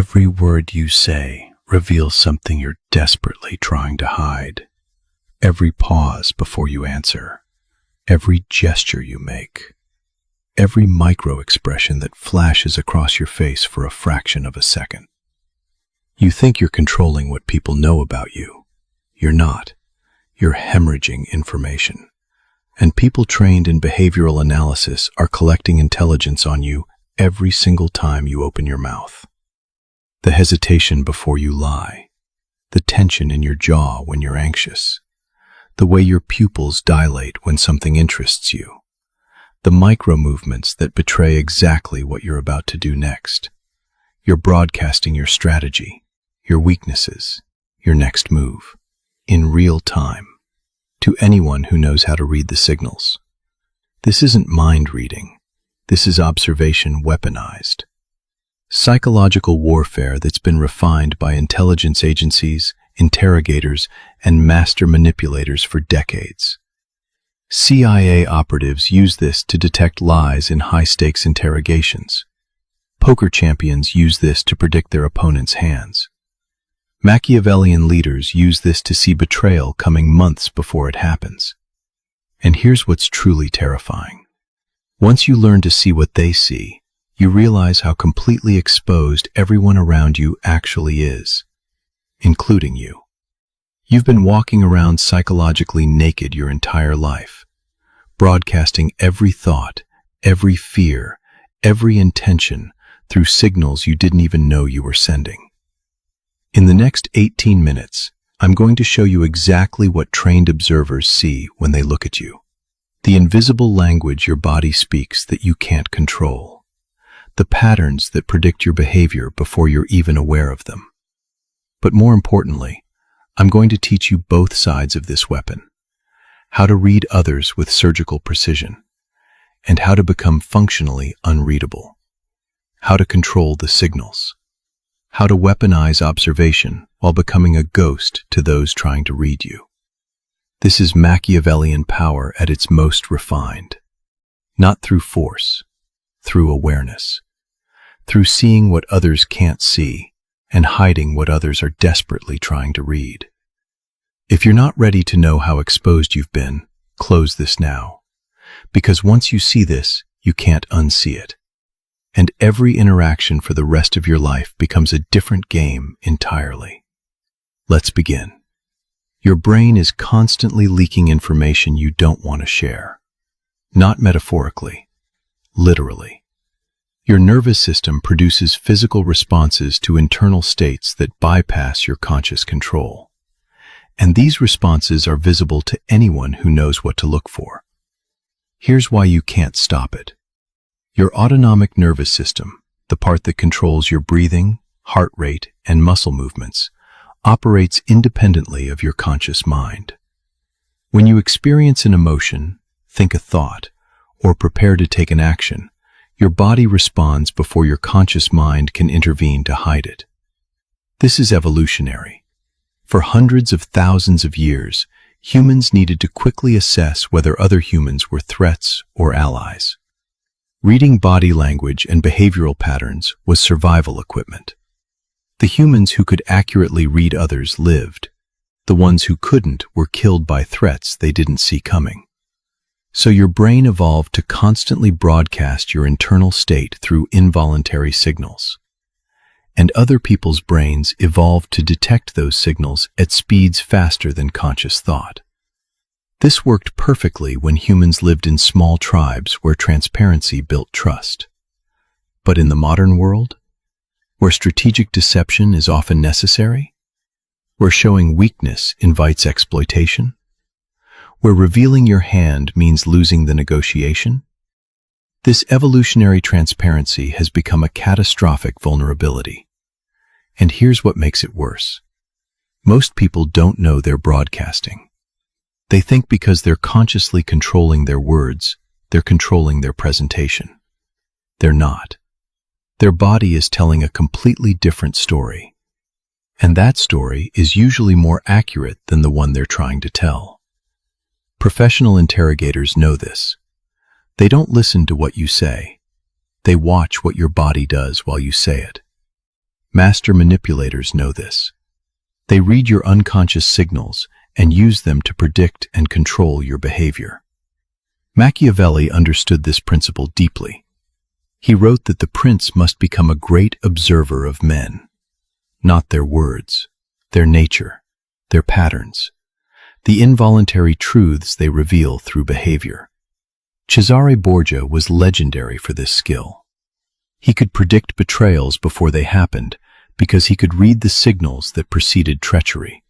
Every word you say reveals something you're desperately trying to hide. Every pause before you answer, every gesture you make, every micro-expression that flashes across your face for a fraction of a second. You think you're controlling what people know about you. You're not. You're hemorrhaging information. And people trained in behavioral analysis are collecting intelligence on you every single time you open your mouth. The hesitation before you lie, the tension in your jaw when you're anxious, the way your pupils dilate when something interests you, the micro-movements that betray exactly what you're about to do next. You're broadcasting your strategy, your weaknesses, your next move, in real time, to anyone who knows how to read the signals. This isn't mind reading. This is observation weaponized. Psychological warfare that's been refined by intelligence agencies, interrogators, and master manipulators for decades. CIA operatives use this to detect lies in high-stakes interrogations. Poker champions use this to predict their opponent's hands. Machiavellian leaders use this to see betrayal coming months before it happens. And here's what's truly terrifying. Once you learn to see what they see, you realize how completely exposed everyone around you actually is, including you. You've been walking around psychologically naked your entire life, broadcasting every thought, every fear, every intention through signals you didn't even know you were sending. In the next 18 minutes, I'm going to show you exactly what trained observers see when they look at you. The invisible language your body speaks that you can't control. The patterns that predict your behavior before you're even aware of them. But more importantly, I'm going to teach you both sides of this weapon. How to read others with surgical precision, and how to become functionally unreadable. How to control the signals. How to weaponize observation while becoming a ghost to those trying to read you. This is Machiavellian power at its most refined. Not through force, through awareness. Through seeing what others can't see and hiding what others are desperately trying to read. If you're not ready to know how exposed you've been, close this now. Because once you see this, you can't unsee it. And every interaction for the rest of your life becomes a different game entirely. Let's begin. Your brain is constantly leaking information you don't want to share. Not metaphorically, literally. Your nervous system produces physical responses to internal states that bypass your conscious control. And these responses are visible to anyone who knows what to look for. Here's why you can't stop it. Your autonomic nervous system, the part that controls your breathing, heart rate, and muscle movements, operates independently of your conscious mind. When you experience an emotion, think a thought, or prepare to take an action, your body responds before your conscious mind can intervene to hide it. This is evolutionary. For hundreds of thousands of years, humans needed to quickly assess whether other humans were threats or allies. Reading body language and behavioral patterns was survival equipment. The humans who could accurately read others lived. The ones who couldn't were killed by threats they didn't see coming. So your brain evolved to constantly broadcast your internal state through involuntary signals. And other people's brains evolved to detect those signals at speeds faster than conscious thought. This worked perfectly when humans lived in small tribes where transparency built trust. But in the modern world, where strategic deception is often necessary, where showing weakness invites exploitation, where revealing your hand means losing the negotiation, this evolutionary transparency has become a catastrophic vulnerability. And here's what makes it worse. Most people don't know they're broadcasting. They think because they're consciously controlling their words, they're controlling their presentation. They're not. Their body is telling a completely different story. And that story is usually more accurate than the one they're trying to tell. Professional interrogators know this. They don't listen to what you say. They watch what your body does while you say it. Master manipulators know this. They read your unconscious signals and use them to predict and control your behavior. Machiavelli understood this principle deeply. He wrote that the prince must become a great observer of men, not their words, their nature, their patterns, the involuntary truths they reveal through behavior. Cesare Borgia was legendary for this skill. He could predict betrayals before they happened because he could read the signals that preceded treachery.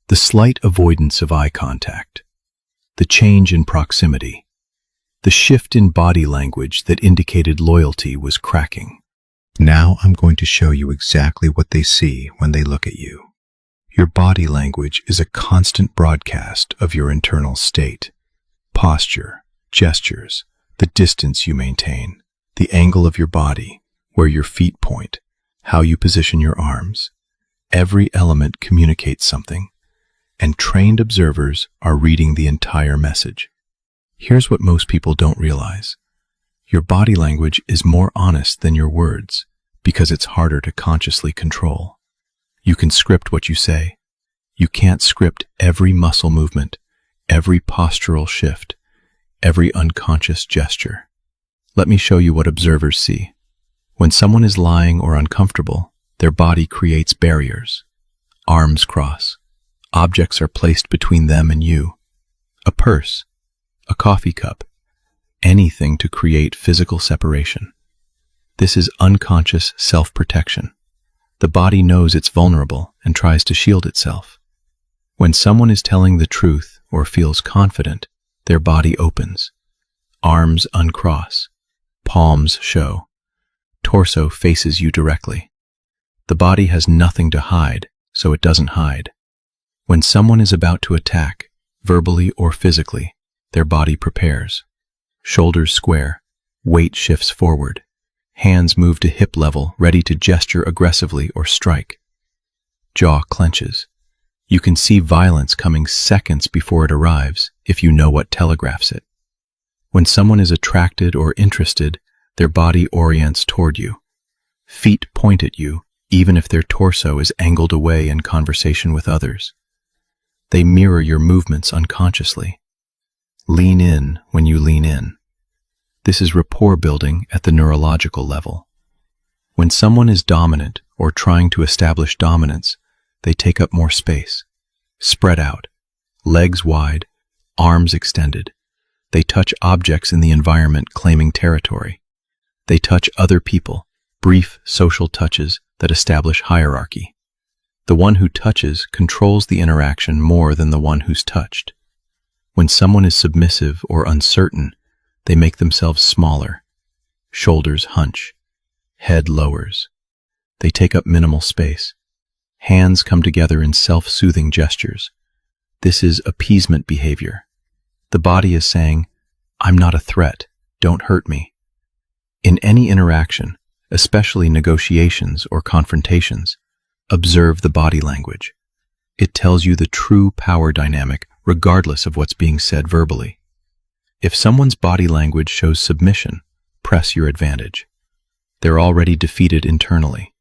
The slight avoidance of eye contact, the change in proximity, the shift in body language that indicated loyalty was cracking. Now I'm going to show you exactly what they see when they look at you. Your body language is a constant broadcast of your internal state. Posture, gestures, the distance you maintain, the angle of your body, where your feet point, how you position your arms. Every element communicates something, and trained observers are reading the entire message. Here's what most people don't realize. Your body language is more honest than your words because it's harder to consciously control. You can script what you say. You can't script every muscle movement, every postural shift, every unconscious gesture. Let me show you what observers see. When someone is lying or uncomfortable, their body creates barriers. Arms cross. Objects are placed between them and you. A purse, a coffee cup, anything to create physical separation. This is unconscious self-protection. The body knows it's vulnerable and tries to shield itself. When someone is telling the truth or feels confident, their body opens. Arms uncross. Palms show. Torso faces you directly. The body has nothing to hide, so it doesn't hide. When someone is about to attack, verbally or physically, their body prepares. Shoulders square. Weight shifts forward. Hands move to hip level, ready to gesture aggressively or strike. Jaw clenches. You can see violence coming seconds before it arrives if you know what telegraphs it. When someone is attracted or interested, their body orients toward you. Feet point at you, even if their torso is angled away in conversation with others. They mirror your movements unconsciously. Lean in when you lean in. This is rapport building at the neurological level. When someone is dominant or trying to establish dominance, they take up more space. Spread out, legs wide, arms extended. They touch objects in the environment claiming territory. They touch other people, brief social touches that establish hierarchy. The one who touches controls the interaction more than the one who's touched. When someone is submissive or uncertain, they make themselves smaller. Shoulders hunch. Head lowers. They take up minimal space. Hands come together in self-soothing gestures. This is appeasement behavior. The body is saying, I'm not a threat. Don't hurt me. In any interaction, especially negotiations or confrontations, observe the body language. It tells you the true power dynamic regardless of what's being said verbally. If someone's body language shows submission, press your advantage. They're already defeated internally.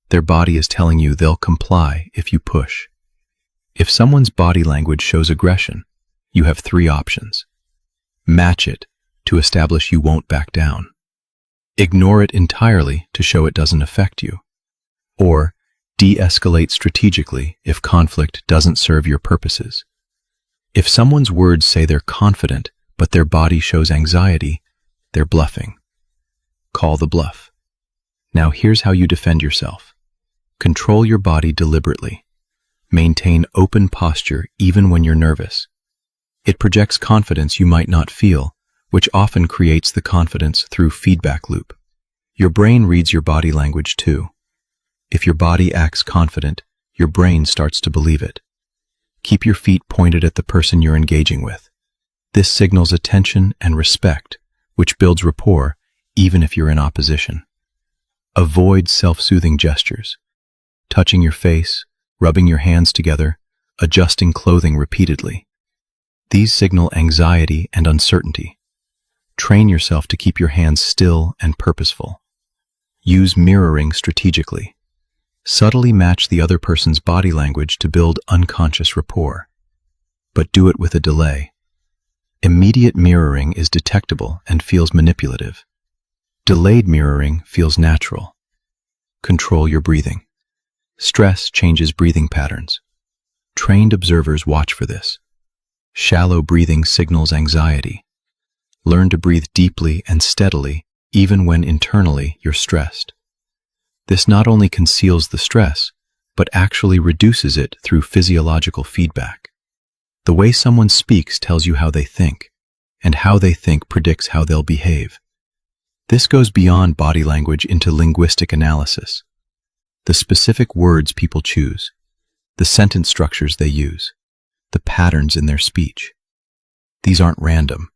Their body is telling you they'll comply if you push. If someone's body language shows aggression, you have 3 options. Match it to establish you won't back down. Ignore it entirely to show it doesn't affect you. Or de-escalate strategically if conflict doesn't serve your purposes. If someone's words say they're confident, but their body shows anxiety, they're bluffing. Call the bluff. Now here's how you defend yourself. Control your body deliberately. Maintain open posture even when you're nervous. It projects confidence you might not feel, which often creates the confidence through feedback loop. Your brain reads your body language too. If your body acts confident, your brain starts to believe it. Keep your feet pointed at the person you're engaging with. This signals attention and respect, which builds rapport even if you're in opposition. Avoid self-soothing gestures. Touching your face, rubbing your hands together, adjusting clothing repeatedly. These signal anxiety and uncertainty. Train yourself to keep your hands still and purposeful. Use mirroring strategically. Subtly match the other person's body language to build unconscious rapport. But do it with a delay. Immediate mirroring is detectable and feels manipulative. Delayed mirroring feels natural. Control your breathing. Stress changes breathing patterns. Trained observers watch for this. Shallow breathing signals anxiety. Learn to breathe deeply and steadily, even when internally you're stressed. This not only conceals the stress, but actually reduces it through physiological feedback. The way someone speaks tells you how they think, and how they think predicts how they'll behave. This goes beyond body language into linguistic analysis. The specific words people choose, the sentence structures they use, the patterns in their speech. These aren't random.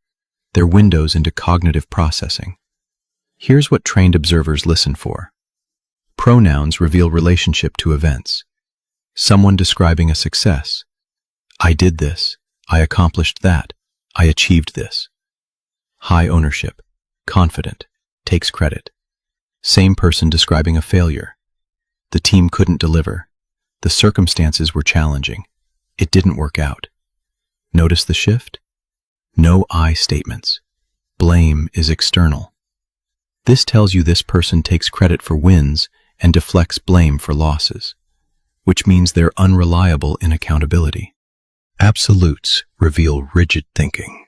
They're windows into cognitive processing. Here's what trained observers listen for. Pronouns reveal relationship to events. Someone describing a success. I did this. I accomplished that. I achieved this. High ownership. Confident. Takes credit. Same person describing a failure. The team couldn't deliver. The circumstances were challenging. It didn't work out. Notice the shift? No I statements. Blame is external. This tells you this person takes credit for wins and deflects blame for losses, which means they're unreliable in accountability. Absolutes reveal rigid thinking.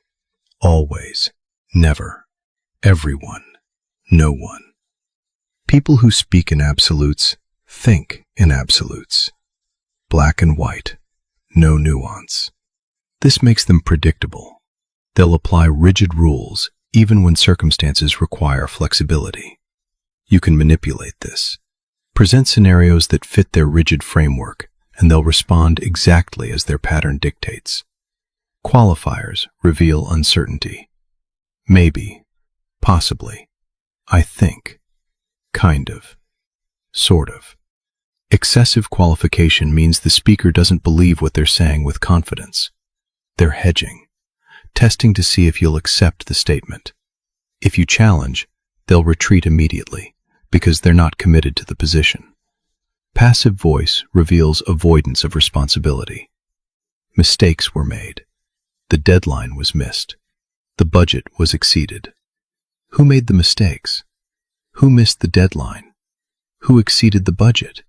Always, never, everyone, no one. People who speak in absolutes think in absolutes. Black and white, no nuance. This makes them predictable. They'll apply rigid rules even when circumstances require flexibility. You can manipulate this. Present scenarios that fit their rigid framework, and they'll respond exactly as their pattern dictates. Qualifiers reveal uncertainty. Maybe, possibly, I think, kind of, sort of. Excessive qualification means the speaker doesn't believe what they're saying with confidence. They're hedging, testing to see if you'll accept the statement. If you challenge, they'll retreat immediately because they're not committed to the position. Passive voice reveals avoidance of responsibility. Mistakes were made. The deadline was missed. The budget was exceeded. Who made the mistakes? Who missed the deadline? Who exceeded the budget?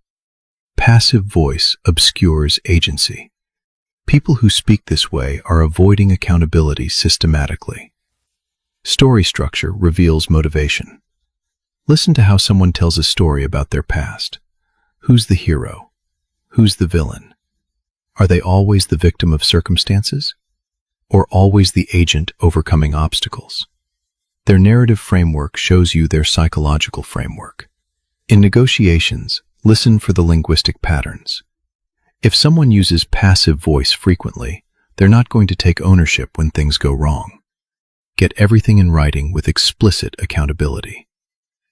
Passive voice obscures agency. People who speak this way are avoiding accountability systematically. Story structure reveals motivation. Listen to how someone tells a story about their past. Who's the hero? Who's the villain? Are they always the victim of circumstances? Or always the agent overcoming obstacles? Their narrative framework shows you their psychological framework. In negotiations, listen for the linguistic patterns. If someone uses passive voice frequently, they're not going to take ownership when things go wrong. Get everything in writing with explicit accountability.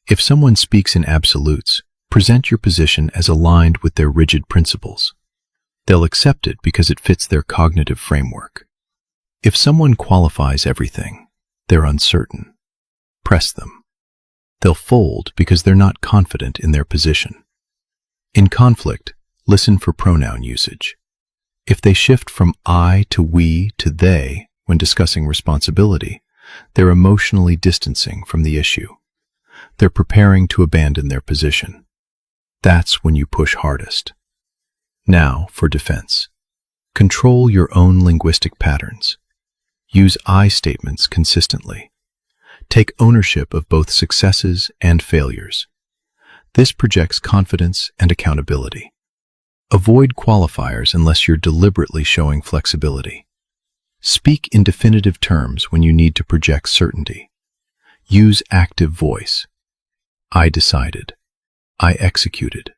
If someone speaks in absolutes, present your position as aligned with their rigid principles. They'll accept it because it fits their cognitive framework. If someone qualifies everything, they're uncertain. Press them. They'll fold because they're not confident in their position. In conflict, listen for pronoun usage. If they shift from I to we to they when discussing responsibility, they're emotionally distancing from the issue. They're preparing to abandon their position. That's when you push hardest. Now for defense. Control your own linguistic patterns. Use I statements consistently. Take ownership of both successes and failures. This projects confidence and accountability. Avoid qualifiers unless you're deliberately showing flexibility. Speak in definitive terms when you need to project certainty. Use active voice. I decided. I executed.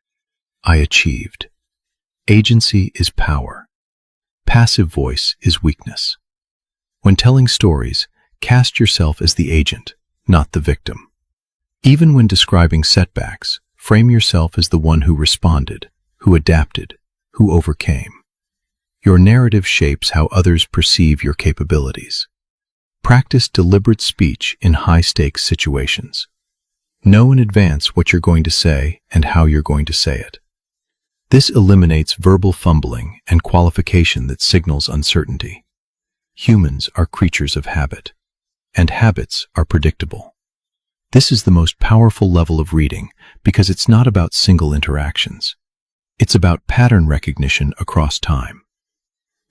I achieved. Agency is power. Passive voice is weakness. When telling stories, cast yourself as the agent, not the victim. Even when describing setbacks, frame yourself as the one who responded, who adapted, who overcame. Your narrative shapes how others perceive your capabilities. Practice deliberate speech in high-stakes situations. Know in advance what you're going to say and how you're going to say it. This eliminates verbal fumbling and qualification that signals uncertainty. Humans are creatures of habit, and habits are predictable. This is the most powerful level of reading because it's not about single interactions. It's about pattern recognition across time.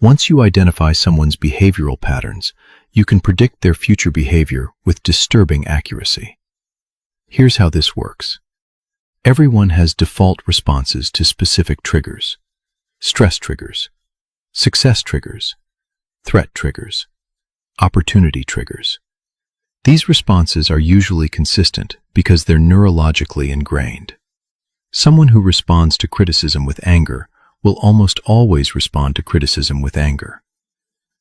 Once you identify someone's behavioral patterns, you can predict their future behavior with disturbing accuracy. Here's how this works. Everyone has default responses to specific triggers: stress triggers, success triggers, threat triggers, opportunity triggers. These responses are usually consistent because they're neurologically ingrained. Someone who responds to criticism with anger will almost always respond to criticism with anger.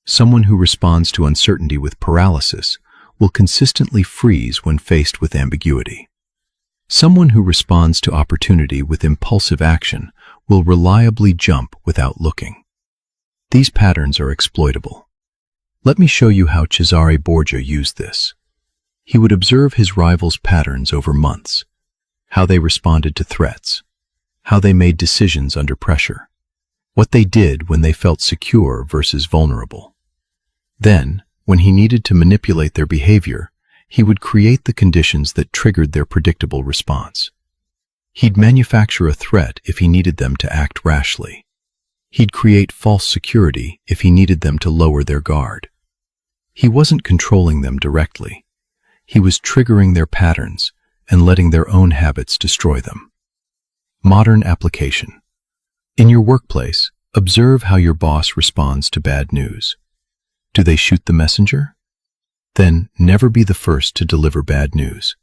Someone who responds to uncertainty with paralysis will consistently freeze when faced with ambiguity. Someone who responds to opportunity with impulsive action will reliably jump without looking. These patterns are exploitable. Let me show you how Cesare Borgia used this. He would observe his rivals' patterns over months, how they responded to threats, how they made decisions under pressure, what they did when they felt secure versus vulnerable. Then, when he needed to manipulate their behavior, he would create the conditions that triggered their predictable response. He'd manufacture a threat if he needed them to act rashly. He'd create false security if he needed them to lower their guard. He wasn't controlling them directly. He was triggering their patterns and letting their own habits destroy them. Modern application. In your workplace, observe how your boss responds to bad news. Do they shoot the messenger? Then never be the first to deliver bad news.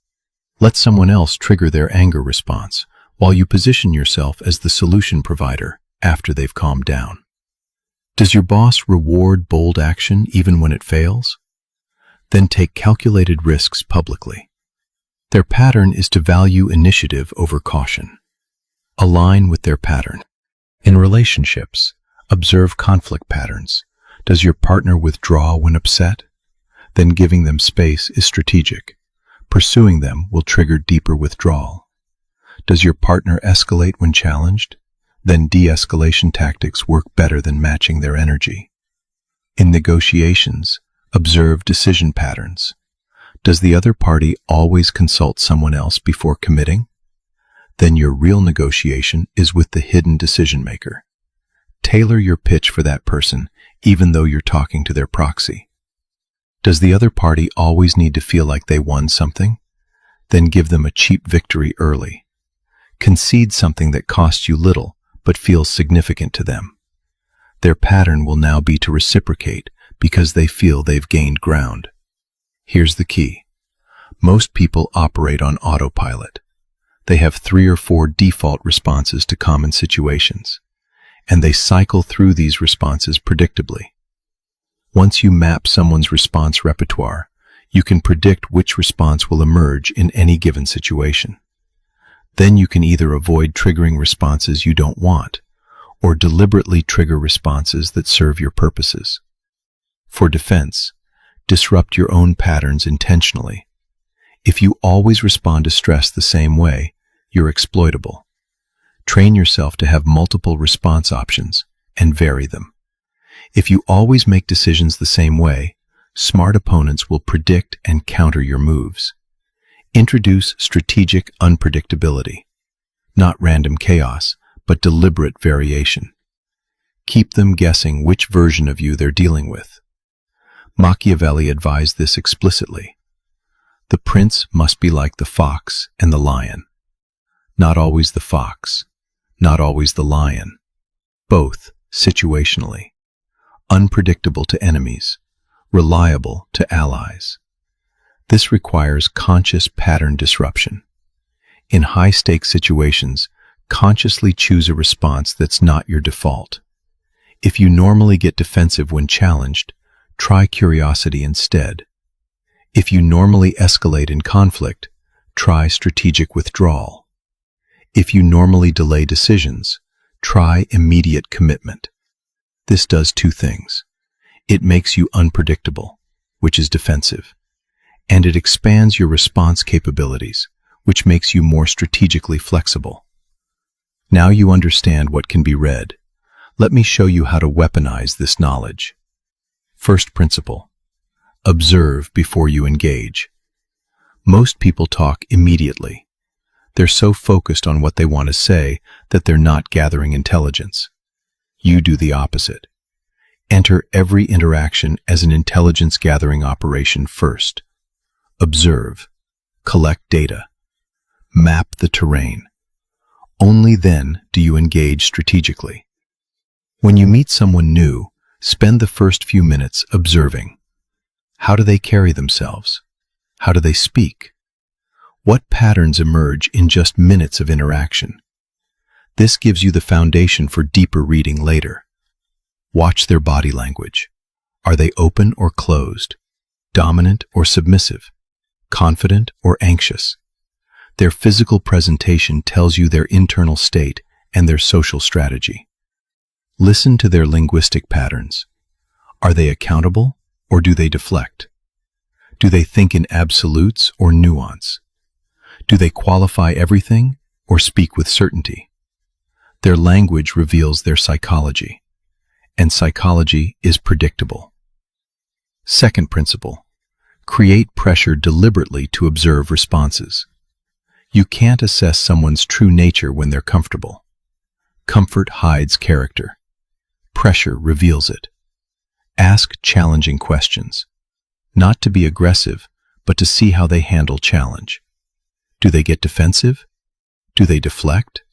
Let someone else trigger their anger response while you position yourself as the solution provider after they've calmed down. Does your boss reward bold action even when it fails? Then take calculated risks publicly. Their pattern is to value initiative over caution. Align with their pattern. In relationships, observe conflict patterns. Does your partner withdraw when upset? Then giving them space is strategic. Pursuing them will trigger deeper withdrawal. Does your partner escalate when challenged? Then de-escalation tactics work better than matching their energy. In negotiations, observe decision patterns. Does the other party always consult someone else before committing? Then your real negotiation is with the hidden decision maker. Tailor your pitch for that person, even though you're talking to their proxy. Does the other party always need to feel like they won something? Then give them a cheap victory early. Concede something that costs you little, but feels significant to them. Their pattern will now be to reciprocate because they feel they've gained ground. Here's the key. Most people operate on autopilot. They have 3 or 4 default responses to common situations, and they cycle through these responses predictably. Once you map someone's response repertoire, you can predict which response will emerge in any given situation. Then you can either avoid triggering responses you don't want, or deliberately trigger responses that serve your purposes. For defense, disrupt your own patterns intentionally. If you always respond to stress the same way, you're exploitable. Train yourself to have multiple response options and vary them. If you always make decisions the same way, smart opponents will predict and counter your moves. Introduce strategic unpredictability, not random chaos, but deliberate variation. Keep them guessing which version of you they're dealing with. Machiavelli advised this explicitly. The prince must be like the fox and the lion. Not always the fox, not always the lion. Both, situationally. Unpredictable to enemies, reliable to allies. This requires conscious pattern disruption. In high-stakes situations, consciously choose a response that's not your default. If you normally get defensive when challenged, try curiosity instead. If you normally escalate in conflict, try strategic withdrawal. If you normally delay decisions, try immediate commitment. This does 2 things. It makes you unpredictable, which is defensive, and it expands your response capabilities, which makes you more strategically flexible. Now you understand what can be read. Let me show you how to weaponize this knowledge. First principle: observe before you engage. Most people talk immediately. They're so focused on what they want to say that they're not gathering intelligence. You do the opposite. Enter every interaction as an intelligence-gathering operation first. Observe. Collect data. Map the terrain. Only then do you engage strategically. When you meet someone new, spend the first few minutes observing. How do they carry themselves? How do they speak? What patterns emerge in just minutes of interaction? This gives you the foundation for deeper reading later. Watch their body language. Are they open or closed? Dominant or submissive? Confident or anxious? Their physical presentation tells you their internal state and their social strategy. Listen to their linguistic patterns. Are they accountable or do they deflect? Do they think in absolutes or nuance? Do they qualify everything or speak with certainty? Their language reveals their psychology, and psychology is predictable. Second principle: create pressure deliberately to observe responses. You can't assess someone's true nature when they're comfortable. Comfort hides character. Pressure reveals it. Ask challenging questions, not to be aggressive, but to see how they handle challenge. Do they get defensive? Do they deflect?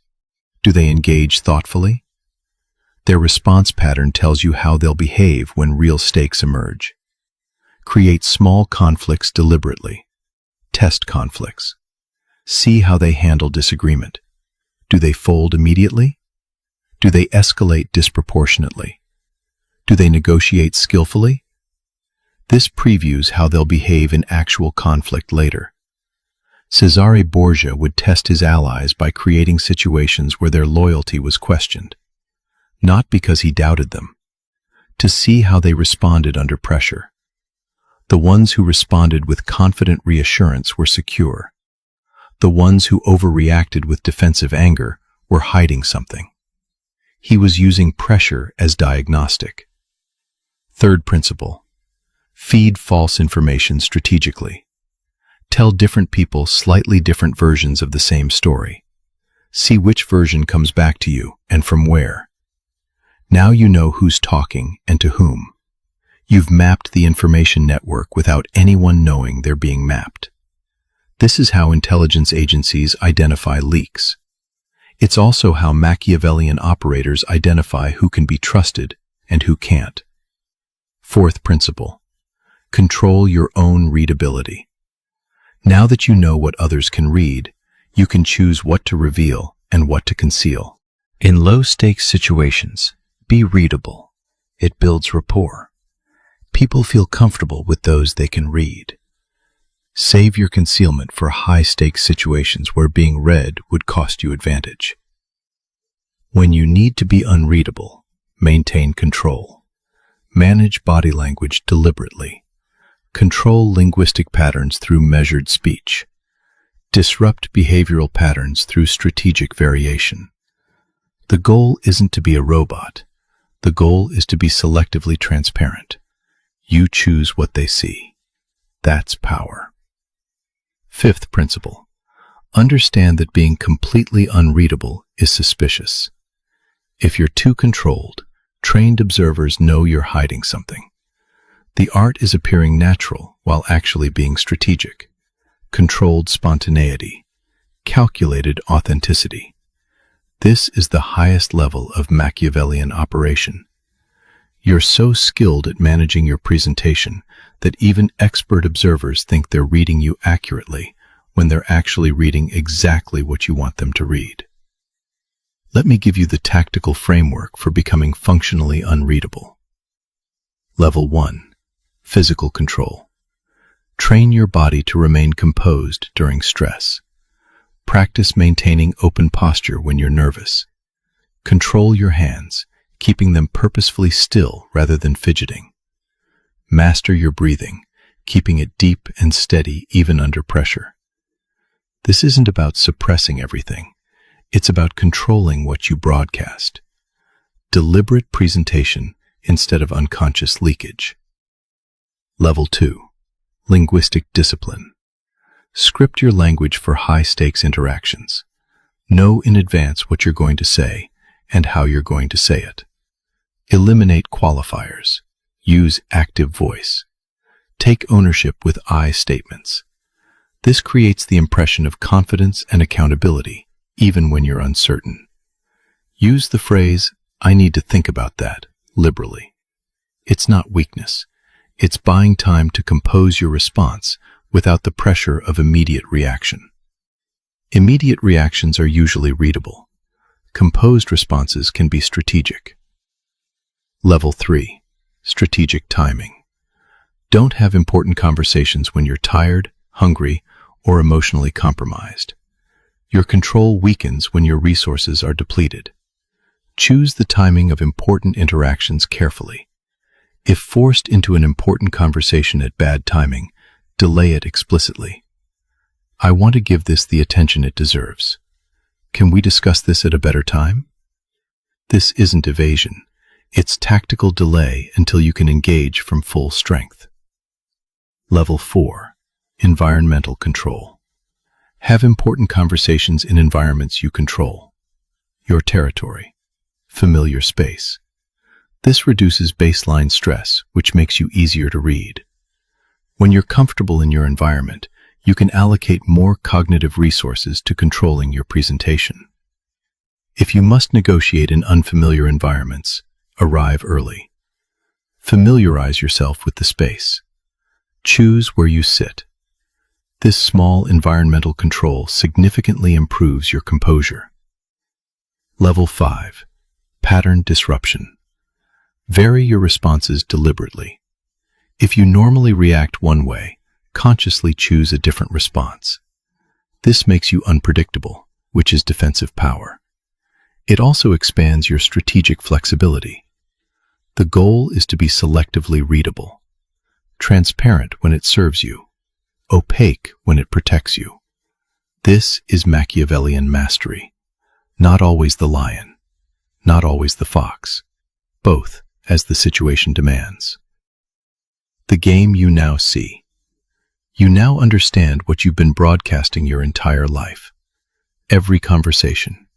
Do they engage thoughtfully? Their response pattern tells you how they'll behave when real stakes emerge. Create small conflicts deliberately. Test conflicts. See how they handle disagreement. Do they fold immediately? Do they escalate disproportionately? Do they negotiate skillfully? This previews how they'll behave in actual conflict later. Cesare Borgia would test his allies by creating situations where their loyalty was questioned, not because he doubted them, to see how they responded under pressure. The ones who responded with confident reassurance were secure. The ones who overreacted with defensive anger were hiding something. He was using pressure as diagnostic. Third principle: feed false information strategically. Tell different people slightly different versions of the same story. See which version comes back to you and from where. Now you know who's talking and to whom. You've mapped the information network without anyone knowing they're being mapped. This is how intelligence agencies identify leaks. It's also how Machiavellian operators identify who can be trusted and who can't. Fourth principle: control your own readability. Now that you know what others can read, you can choose what to reveal and what to conceal. In low-stakes situations, be readable. It builds rapport. People feel comfortable with those they can read. Save your concealment for high-stakes situations where being read would cost you advantage. When you need to be unreadable, maintain control. Manage body language deliberately. Control linguistic patterns through measured speech. Disrupt behavioral patterns through strategic variation. The goal isn't to be a robot. The goal is to be selectively transparent. You choose what they see. That's power. Fifth principle: understand that being completely unreadable is suspicious. If you're too controlled, trained observers know you're hiding something. The art is appearing natural while actually being strategic. Controlled spontaneity. Calculated authenticity. This is the highest level of Machiavellian operation. You're so skilled at managing your presentation that even expert observers think they're reading you accurately when they're actually reading exactly what you want them to read. Let me give you the tactical framework for becoming functionally unreadable. Level 1. Physical control. Train your body to remain composed during stress. Practice maintaining open posture when you're nervous. Control your hands, keeping them purposefully still rather than fidgeting. Master your breathing, keeping it deep and steady even under pressure. This isn't about suppressing everything. It's about controlling what you broadcast. Deliberate presentation instead of unconscious leakage. Level 2. Linguistic discipline. Script your language for high-stakes interactions. Know in advance what you're going to say and how you're going to say it. Eliminate qualifiers. Use active voice. Take ownership with I statements. This creates the impression of confidence and accountability, even when you're uncertain. Use the phrase, "I need to think about that," liberally. It's not weakness. It's buying time to compose your response without the pressure of immediate reaction. Immediate reactions are usually readable. Composed responses can be strategic. Level 3. Strategic timing. Don't have important conversations when you're tired, hungry, or emotionally compromised. Your control weakens when your resources are depleted. Choose the timing of important interactions carefully. If forced into an important conversation at bad timing, delay it explicitly. "I want to give this the attention it deserves. Can we discuss this at a better time?" This isn't evasion. It's tactical delay until you can engage from full strength. Level 4. Environmental control. Have important conversations in environments you control. Your territory. Familiar space. This reduces baseline stress, which makes you easier to read. When you're comfortable in your environment, you can allocate more cognitive resources to controlling your presentation. If you must negotiate in unfamiliar environments, arrive early. Familiarize yourself with the space. Choose where you sit. This small environmental control significantly improves your composure. Level 5. Pattern disruption. Vary your responses deliberately. If you normally react one way, consciously choose a different response. This makes you unpredictable, which is defensive power. It also expands your strategic flexibility. The goal is to be selectively readable, transparent when it serves you, opaque when it protects you. This is Machiavellian mastery. Not always the lion, not always the fox, both as the situation demands. The game you now see. You now understand what you've been broadcasting your entire life. Every conversation,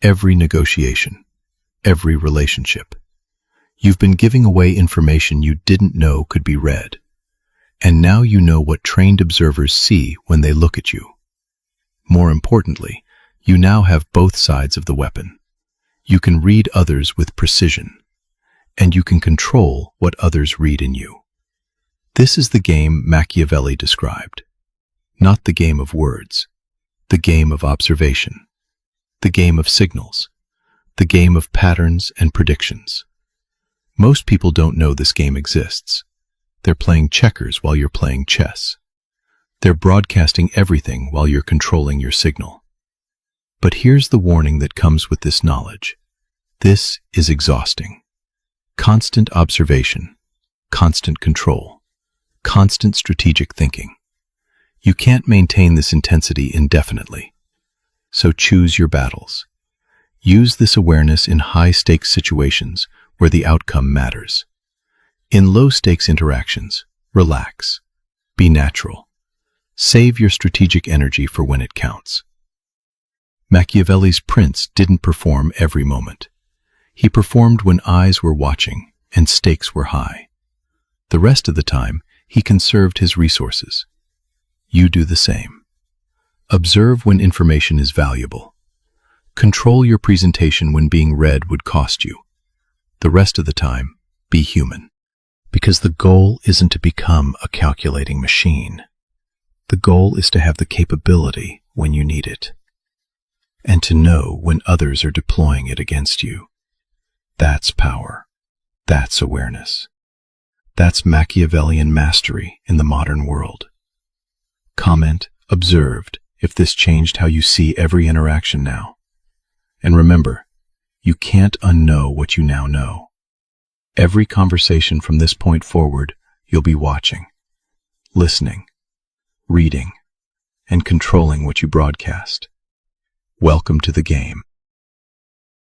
every negotiation, every relationship. You've been giving away information you didn't know could be read. And now you know what trained observers see when they look at you. More importantly, you now have both sides of the weapon. You can read others with precision, and you can control what others read in you. This is the game Machiavelli described. Not the game of words, the game of observation, the game of signals, the game of patterns and predictions. Most people don't know this game exists. They're playing checkers while you're playing chess. They're broadcasting everything while you're controlling your signal. But here's the warning that comes with this knowledge. This is exhausting. Constant observation, constant control, constant strategic thinking. You can't maintain this intensity indefinitely. So choose your battles. Use this awareness in high-stakes situations where the outcome matters. In low-stakes interactions, relax. Be natural. Save your strategic energy for when it counts. Machiavelli's prince didn't perform every moment. He performed when eyes were watching and stakes were high. The rest of the time, he conserved his resources. You do the same. Observe when information is valuable. Control your presentation when being read would cost you. The rest of the time, be human. Because the goal isn't to become a calculating machine. The goal is to have the capability when you need it, and to know when others are deploying it against you. That's power. That's awareness. That's Machiavellian mastery in the modern world. Comment, observed, if this changed how you see every interaction now. And remember, you can't unknow what you now know. Every conversation from this point forward, you'll be watching, listening, reading, and controlling what you broadcast. Welcome to the game.